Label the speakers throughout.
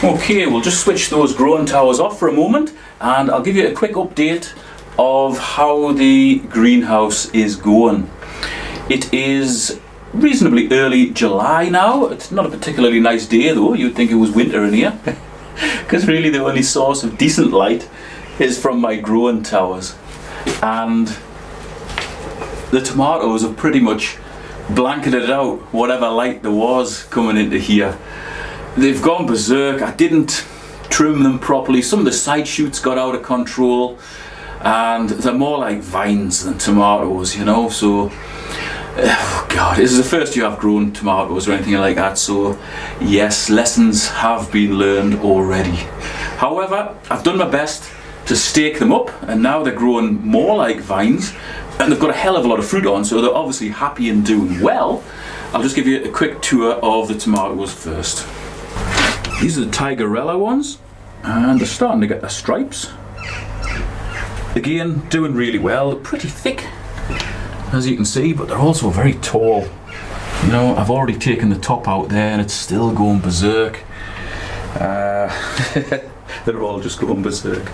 Speaker 1: Okay, we'll just switch those growing towers off for a moment and I'll give you a quick update of how the greenhouse is going. It is reasonably early July now. It's not a particularly nice day though. You'd think it was winter in here because really the only source of decent light is from my growing towers, and the tomatoes have pretty much blanketed out whatever light there was coming into here. They've gone berserk. I didn't trim them properly. Some of the side shoots got out of control and they're more like vines than tomatoes, you know. So oh God, this is the first year I've grown tomatoes or anything like that, so yes, lessons have been learned already. However, I've done my best to stake them up and now they're growing more like vines and they've got a hell of a lot of fruit on, so they're obviously happy and doing well. I'll just give you a quick tour of the tomatoes first. These are the Tigerella ones and they're starting to get their stripes. Again, doing really well. They're pretty thick, as you can see, but they're also very tall. You know, I've already taken the top out there and it's still going berserk. They're all just going berserk.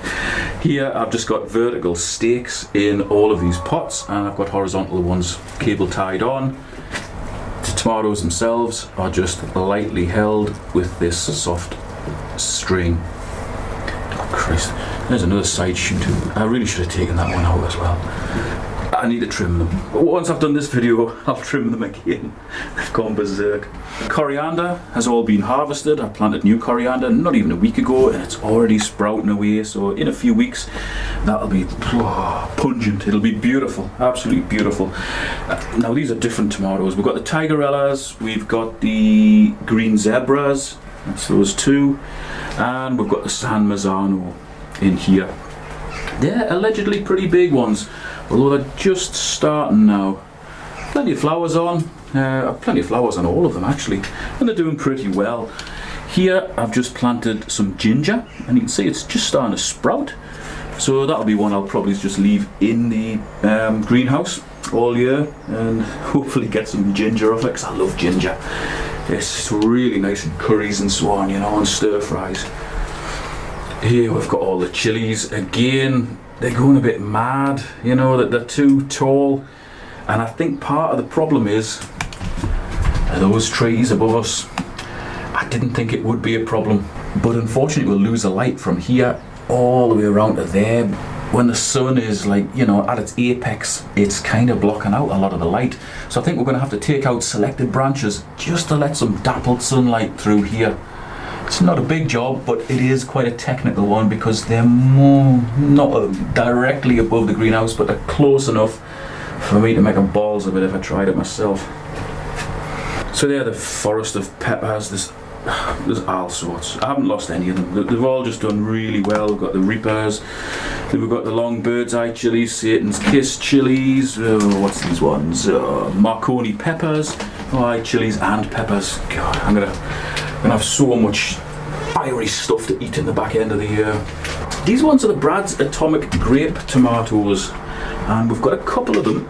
Speaker 1: Here I've just got vertical stakes in all of these pots and I've got horizontal ones cable tied on. The tomatoes themselves are just lightly held with this soft string. Oh Christ, there's another side shoot. I really should have taken that one out as well. I need to trim them. But once I've done this video, I'll trim them again. They've gone berserk. Coriander has all been harvested. I planted new coriander not even a week ago and it's already sprouting away. So in a few weeks, that'll be pungent. It'll be beautiful, absolutely beautiful. Now these are different tomatoes. We've got the Tigerellas, we've got the green zebras, that's those two, and we've got the San Marzano in here. They're allegedly pretty big ones, although they're just starting now. Plenty of flowers on, plenty of flowers on all of them actually, and they're doing pretty well. Here I've just planted some ginger and you can see it's just starting to sprout. So that'll be one I'll probably just leave in the greenhouse all year and hopefully get some ginger off it because I love ginger. It's really nice in curries and so on, you know, and stir fries. Here we've got all the chilies. Again, they're going a bit mad, you know, that they're too tall. And I think part of the problem is those trees above us. I didn't think it would be a problem, but unfortunately we'll lose the light from here all the way around to there. When the sun is like, you know, at its apex, it's kind of blocking out a lot of the light. So I think we're going to have to take out selected branches just to let some dappled sunlight through here. It's not a big job, but it is quite a technical one because they're not directly above the greenhouse, but they're close enough for me to make a balls of it if I tried it myself. So there, the forest of peppers. There's all sorts. I haven't lost any of them. They've all just done really well. We've got the Reapers, then we've got the long bird's eye chilies, Satan's Kiss chilies, what's these ones? Marconi peppers, chilies and peppers. God, I'm gonna have so much fiery stuff to eat in the back end of the year. These ones are the Brad's Atomic Grape tomatoes, and we've got a couple of them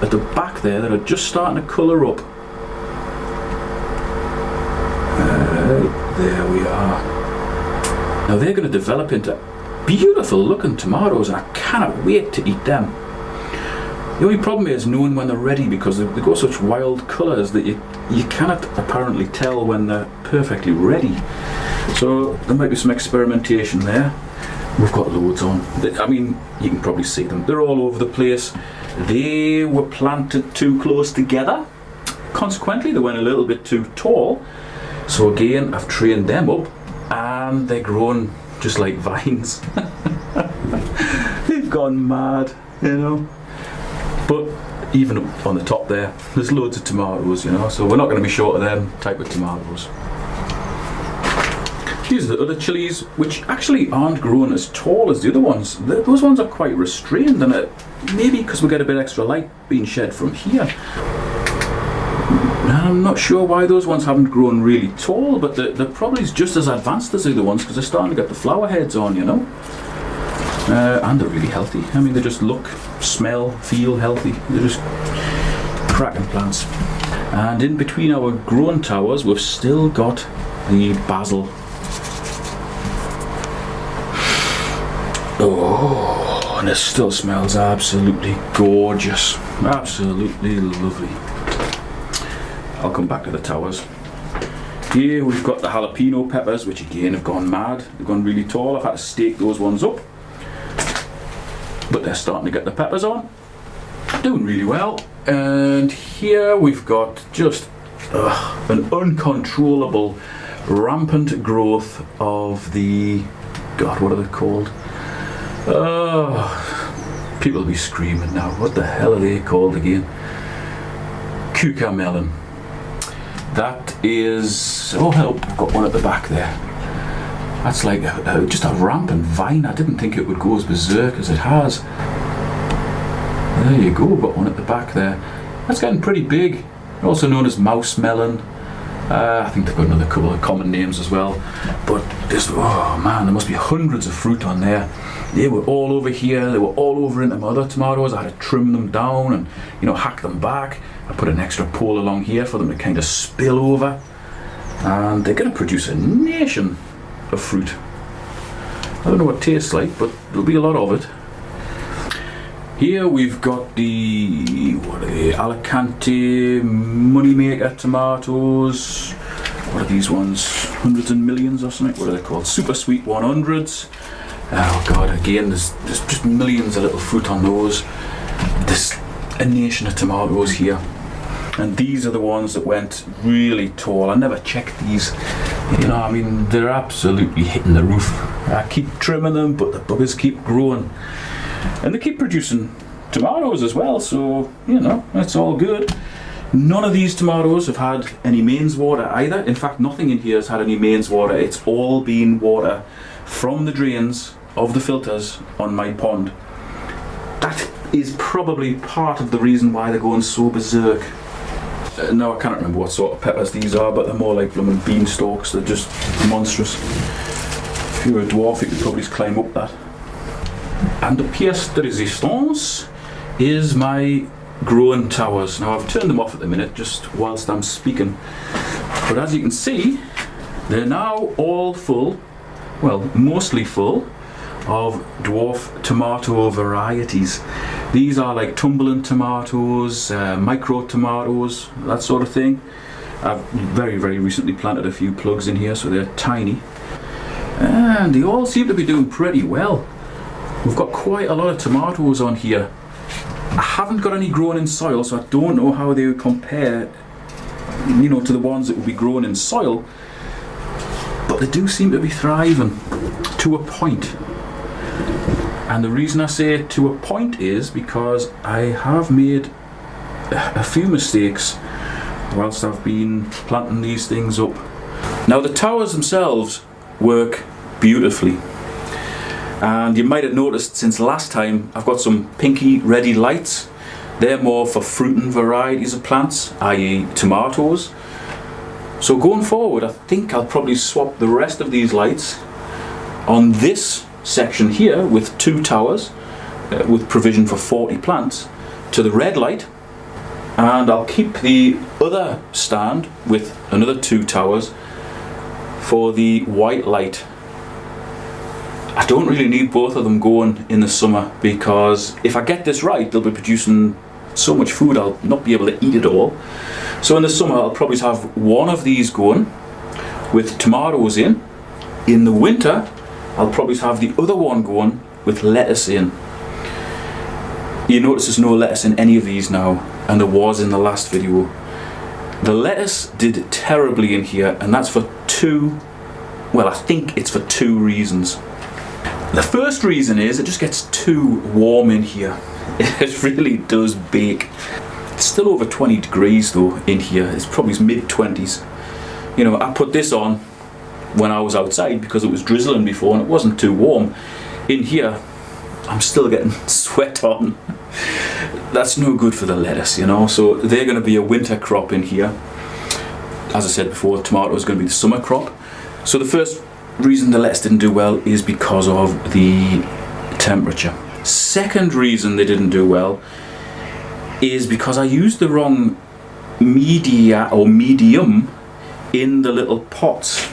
Speaker 1: at the back there that are just starting to colour up. There we are. Now they're going to develop into beautiful looking tomatoes and I cannot wait to eat them. The only problem is knowing when they're ready because they go such wild colours that you cannot apparently tell when they're perfectly ready. So there might be some experimentation there. We've got loads on. I mean, you can probably see them. They're all over the place. They were planted too close together. Consequently, they went a little bit too tall. So again, I've trained them up and they're growing just like vines. They've gone mad, you know. But even up on the top there, there's loads of tomatoes, you know, so we're not going to be short of them type of tomatoes. These are the other chilies, which actually aren't growing as tall as the other ones. Those ones are quite restrained, and maybe because we get a bit extra light being shed from here. I'm not sure why those ones haven't grown really tall, but they're probably just as advanced as the other ones because they're starting to get the flower heads on, you know. And they're really healthy. I mean, they just look, smell, feel healthy. They're just cracking plants. And in between our growing towers, we've still got the basil and it still smells absolutely gorgeous. Absolutely lovely. I'll come back to the towers. Here we've got the jalapeno peppers, which again have gone mad. They've gone really tall. I've had to stake those ones up. But they're starting to get the peppers on. Doing really well. And here we've got just an uncontrollable, rampant growth of the... God, what are they called? People will be screaming now. What the hell are they called again? Cucumber melon. That is... Oh, help, I've got one at the back there. That's like just a rampant vine. I didn't think it would go as berserk as it has. There you go, got one at the back there. That's getting pretty big. Also known as mouse melon. I think they've got another couple of common names as well. But this, oh man, there must be hundreds of fruit on there. They were all over here. They were all over into my other tomatoes. I had to trim them down and, you know, hack them back. I put an extra pole along here for them to kind of spill over. And they're going to produce a nation of fruit. I don't know what it tastes like, but there'll be a lot of it. Here we've got the, what are they, Alicante Moneymaker tomatoes. What are these ones? Hundreds and millions or something? What are they called? Super Sweet 100s. Oh god, again, there's just millions of little fruit on those. There's a nation of tomatoes here. And these are the ones that went really tall. I never checked these. You know, I mean, they're absolutely hitting the roof. I keep trimming them, but the buggers keep growing. And they keep producing tomatoes as well, so, you know, that's all good. None of these tomatoes have had any mains water either. In fact, nothing in here has had any mains water. It's all been water from the drains of the filters on my pond. That is probably part of the reason why they're going so berserk. Now I can't remember what sort of peppers these are, but they're more like blooming beanstalks. They're just monstrous. If you were a dwarf, you could probably just climb up that. And the pièce de résistance is my growing towers. Now I've turned them off at the minute just whilst I'm speaking, but as you can see, they're now all full, well, mostly full of dwarf tomato varieties. These are like tumbling tomatoes, micro tomatoes, that sort of thing. I've very recently planted a few plugs in here, so they're tiny, and they all seem to be doing pretty well. We've got quite a lot of tomatoes on here. I haven't got any grown in soil, so I don't know how they would compare, you know, to the ones that would be grown in soil, but they do seem to be thriving to a point. And the reason I say to a point is because I have made a few mistakes whilst I've been planting these things up. Now the towers themselves work beautifully. And you might have noticed since last time I've got some pinky ready lights. They're more for fruiting varieties of plants, i.e. tomatoes. So going forward, I think I'll probably swap the rest of these lights on this section here with 2 towers with provision for 40 plants to the red light, and I'll keep the other stand with another 2 towers for the white light. I don't really need both of them going in the summer, because if I get this right, they'll be producing so much food I'll not be able to eat it all. So in the summer I'll probably have one of these going with tomatoes in. In the winter I'll probably have the other one going with lettuce in. You notice there's no lettuce in any of these now, and there was in the last video. The lettuce did terribly in here, and that's for 2, well, I think it's for 2 reasons. The first reason is it just gets too warm in here. It really does bake. It's still over 20 degrees though in here. It's probably mid-20s. You know, I put this on when I was outside because it was drizzling before and it wasn't too warm. In here, I'm still getting sweat on. That's no good for the lettuce, you know. So they're going to be a winter crop in here. As I said before, tomato is going to be the summer crop. So the first reason the lettuce didn't do well is because of the temperature. Second reason they didn't do well is because I used the wrong media or medium in the little pots.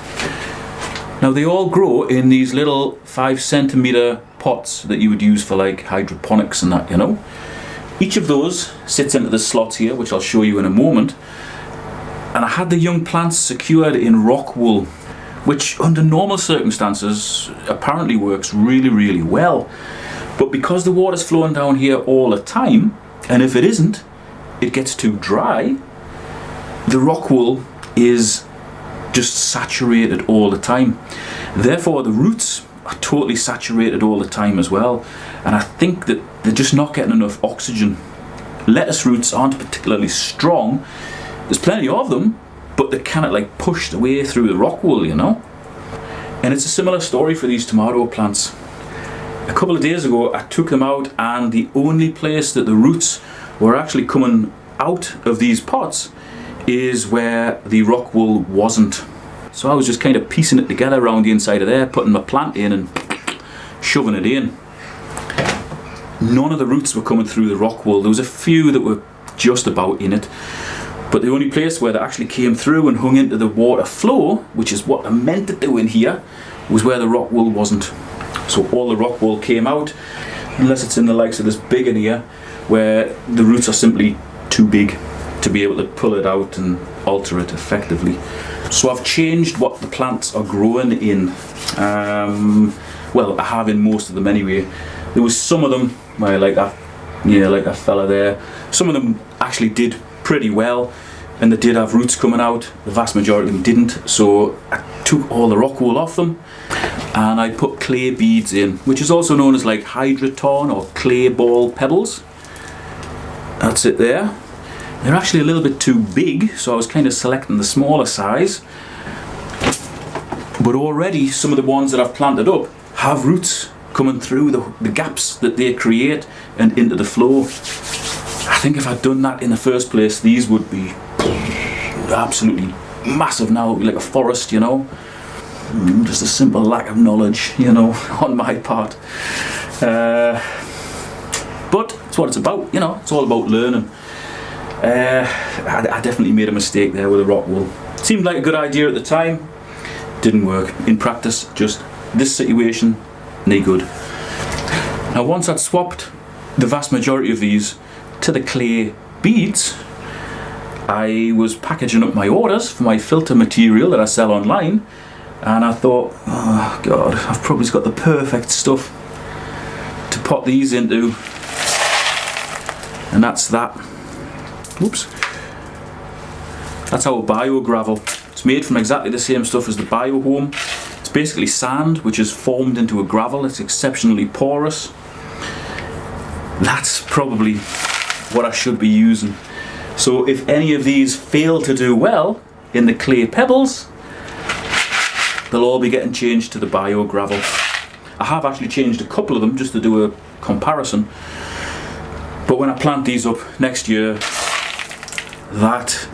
Speaker 1: Now they all grow in these little 5 centimeter pots that you would use for like hydroponics and that, you know. Each of those sits into the slots here, which I'll show you in a moment. And I had the young plants secured in rock wool, which under normal circumstances apparently works really, really well. But because the water's flowing down here all the time, and if it isn't, it gets too dry, the rock wool is just saturated all the time. Therefore, the roots are totally saturated all the time as well. And I think that they're just not getting enough oxygen. Lettuce roots aren't particularly strong. There's plenty of them, but they're kind of like pushed away through the rock wool, you know. And it's a similar story for these tomato plants. A couple of days ago, I took them out, and the only place that the roots were actually coming out of these pots is where the rock wool wasn't. So I was just kind of piecing it together around the inside of there, putting my plant in and shoving it in. None of the roots were coming through the rock wool. There was a few that were just about in it, but the only place where they actually came through and hung into the water flow, which is what I meant to do in here, was where the rock wool wasn't. So all the rock wool came out, unless it's in the likes of this big in here, where the roots are simply too big to be able to pull it out and alter it effectively. So I've changed what the plants are growing in. Well, I have in most of them anyway. There was some of them where, like that fella there, some of them actually did pretty well, and they did have roots coming out. The vast majority of them didn't, so I took all the rock wool off them and I put clay beads in, which is also known as like hydroton or clay ball pebbles. That's it there. They're actually a little bit too big, so I was kind of selecting the smaller size. But already some of the ones that I've planted up have roots coming through the gaps that they create and into the flow. I think if I'd done that in the first place, these would be absolutely massive now, like a forest, you know. Just a simple lack of knowledge, you know, on my part. But it's what it's about, you know, it's all about learning. I definitely made a mistake there with the rock wool. Seemed like a good idea at the time, didn't work. In practice, just this situation, no good. Now once I'd swapped the vast majority of these to the clay beads, I was packaging up my orders for my filter material that I sell online, and I thought, oh god, I've probably got the perfect stuff to pot these into, and that's that. Whoops. That's our bio gravel. It's made from exactly the same stuff as the bio home. It's basically sand which is formed into a gravel. It's exceptionally porous. That's probably what I should be using. So if any of these fail to do well in the clay pebbles, they'll all be getting changed to the bio gravel. I have actually changed a couple of them just to do a comparison. But when I plant these up next year, that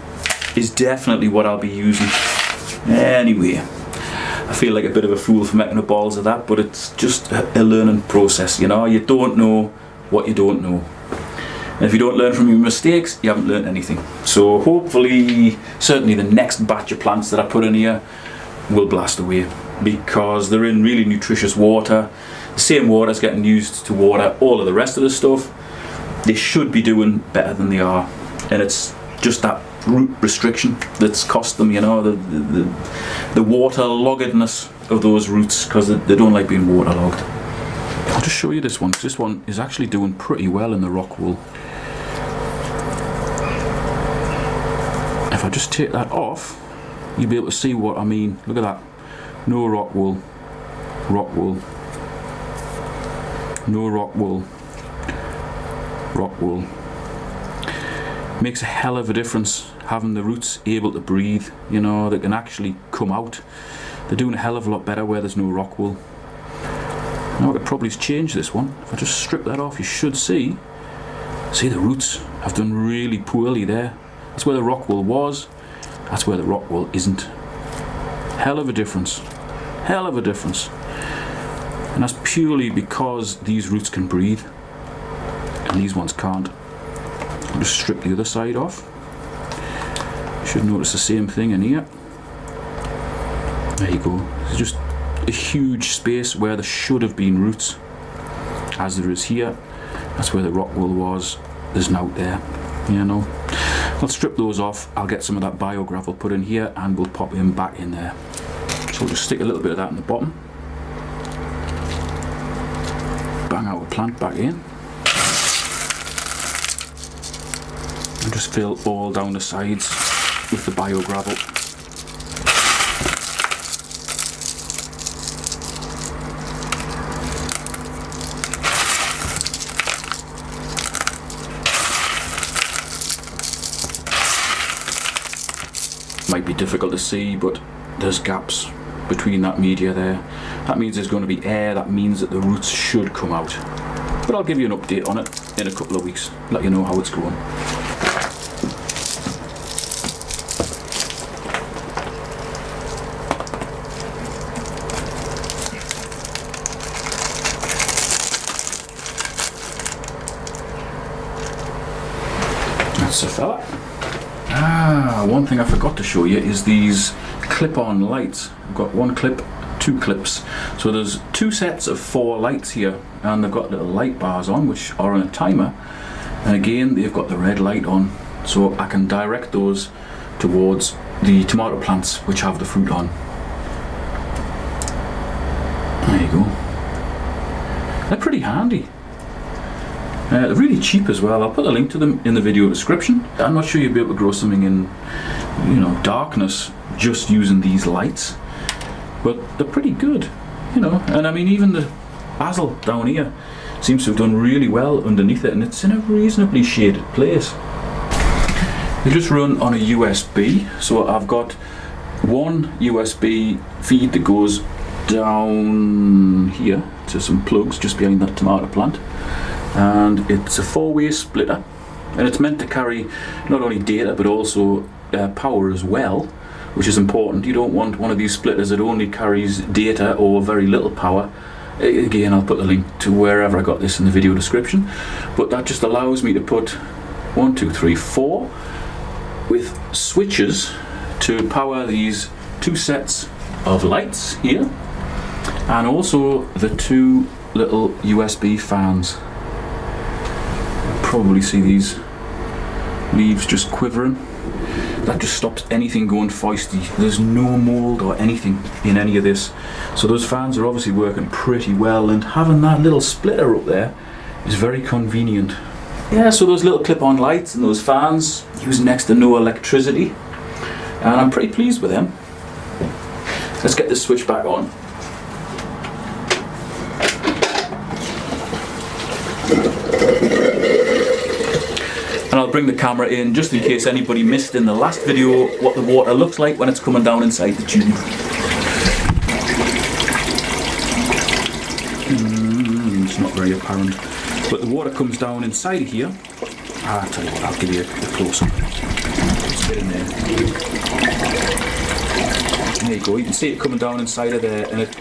Speaker 1: is definitely what I'll be using. Anyway, I feel like a bit of a fool for making the balls of that, but it's just a learning process, you know. You don't know what you don't know. And if you don't learn from your mistakes, you haven't learned anything. So hopefully, certainly the next batch of plants that I put in here will blast away, because they're in really nutritious water. The same water is getting used to water all of the rest of the stuff. They should be doing better than they are, and it's just that root restriction that's cost them, you know, the waterloggedness of those roots, because they don't like being waterlogged. I'll just show you this one. This one is actually doing pretty well in the rock wool. If I just take that off, you'll be able to see what I mean. Look at that. No rock wool, rock wool, no rock wool, rock wool. Makes a hell of a difference having the roots able to breathe, you know, they can actually come out. They're doing a hell of a lot better where there's no rock wool. Now I could probably change this one. If I just strip that off, you should see the roots have done really poorly there. That's where the rock wool was, that's where the rock wool isn't. Hell of a difference, hell of a difference. And that's purely because these roots can breathe and these ones can't. I'll just strip the other side off. You should notice the same thing in here. There you go. There's just a huge space where there should have been roots. as there is here. That's where the rock wool was. There's nout there, you know. I'll strip those off. I'll get some of that bio gravel put in here and we'll pop him back in there. So we'll just stick a little bit of that in the bottom. Bang our plant back in. And just fill all down the sides with the bio gravel. Might be difficult to see, but there's gaps between that media there. That means there's going to be air. That means that the roots should come out. But I'll give you an update on it in a couple of weeks, let you know how it's going. That's a fella. One thing I forgot to show you is these clip-on lights. I've got one clip, two clips. So there's two sets of 4 lights here, and they've got little light bars on which are on a timer. And again, they've got the red light on, so I can direct those towards the tomato plants which have the fruit on. There you go. They're pretty handy. They're really cheap as well. I'll put a link to them in the video description. I'm not sure you'll be able to grow something in, you know, darkness just using these lights, but they're pretty good, you know. And I mean, even the basil down here seems to have done really well underneath it, and it's in a reasonably shaded place. They just run on a USB, so I've got one USB feed that goes down here to some plugs just behind that tomato plant. And it's a 4-way splitter, and it's meant to carry not only data but also power as well, which is important. You don't want one of these splitters that only carries data or very little power. Again, I'll put the link to wherever I got this in the video description, but that just allows me to put 1, 2, 3, 4 with switches to power these 2 sets of lights here, and also the 2 little USB fans. Probably see these leaves just quivering. That just stops anything going feisty. There's no mold or anything in any of this, so those fans are obviously working pretty well, and having that little splitter up there is very convenient. Yeah, so those little clip-on lights and those fans use next to no electricity, and I'm pretty pleased with them. Let's get this switch back on. And I'll bring the camera in just in case anybody missed in the last video what the water looks like when it's coming down inside the tube. It's not very apparent, but the water comes down inside of here. I'll tell you what, I'll give you a close-up. Let's get in there. There you go, you can see it coming down inside of there, and it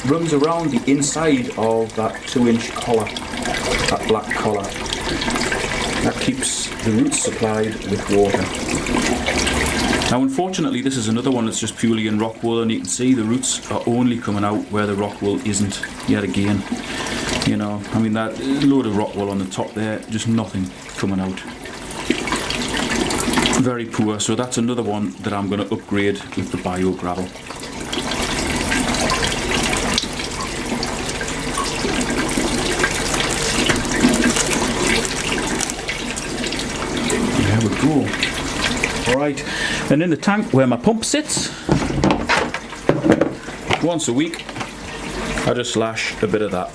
Speaker 1: runs around the inside of that 2-inch collar, that black collar. That keeps the roots supplied with water. Now unfortunately this is another one that's just purely in rock wool, and you can see the roots are only coming out where the rock wool isn't yet again. You know, I mean, that load of rock wool on the top there, just nothing coming out. Very poor, so that's another one that I'm going to upgrade with the bio gravel. Go. Alright, and in the tank where my pump sits, once a week I just slash a bit of that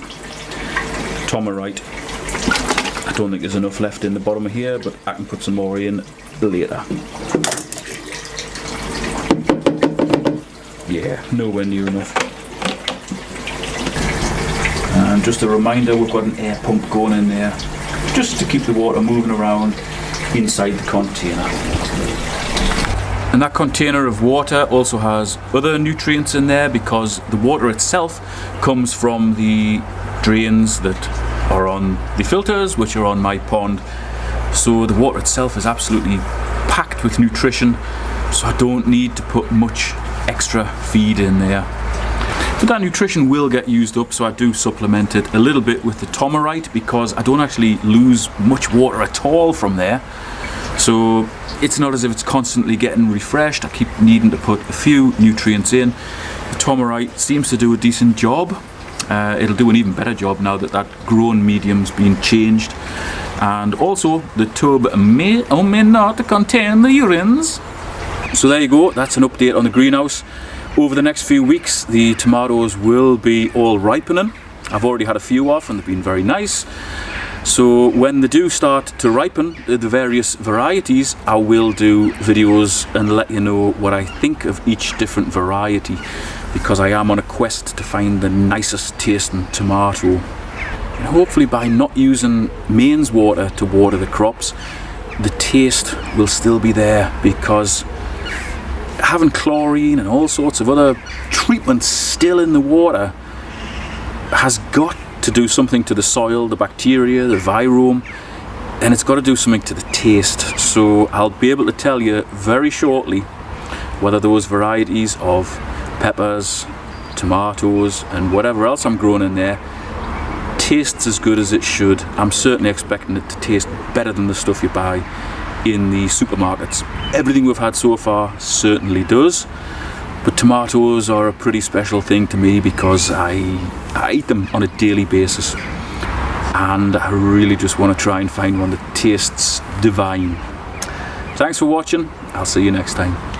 Speaker 1: Tomarite. I don't think there's enough left in the bottom of here, but I can put some more in later. Yeah, nowhere near enough. And just a reminder, we've got an air pump going in there just to keep the water moving around inside the container. And that container of water also has other nutrients in there, because the water itself comes from the drains that are on the filters, which are on my pond. So the water itself is absolutely packed with nutrition, so I don't need to put much extra feed in there. But that nutrition will get used up, so I do supplement it a little bit with the Tomarite because I don't actually lose much water at all from there. So it's not as if it's constantly getting refreshed. I keep needing to put a few nutrients in. The Tomarite seems to do a decent job. It'll do an even better job now that that growing medium's been changed. And also the tub may or may not contain the urines. So there you go, that's an update on the greenhouse. Over the next few weeks the tomatoes will be all ripening. I've already had a few off and they've been very nice. So when they do start to ripen, the various varieties, I will do videos and let you know what I think of each different variety, because I am on a quest to find the nicest tasting tomato. And hopefully by not using mains water to water the crops, the taste will still be there, because having chlorine and all sorts of other treatments still in the water has got to do something to the soil, the bacteria, the virome, and it's got to do something to the taste. So I'll be able to tell you very shortly whether those varieties of peppers, tomatoes and whatever else I'm growing in there tastes as good as it should. I'm certainly expecting it to taste better than the stuff you buy in the supermarkets. Everything we've had so far certainly does. But tomatoes are a pretty special thing to me because I eat them on a daily basis, and I really just want to try and find one that tastes divine. Thanks for watching. I'll see you next time.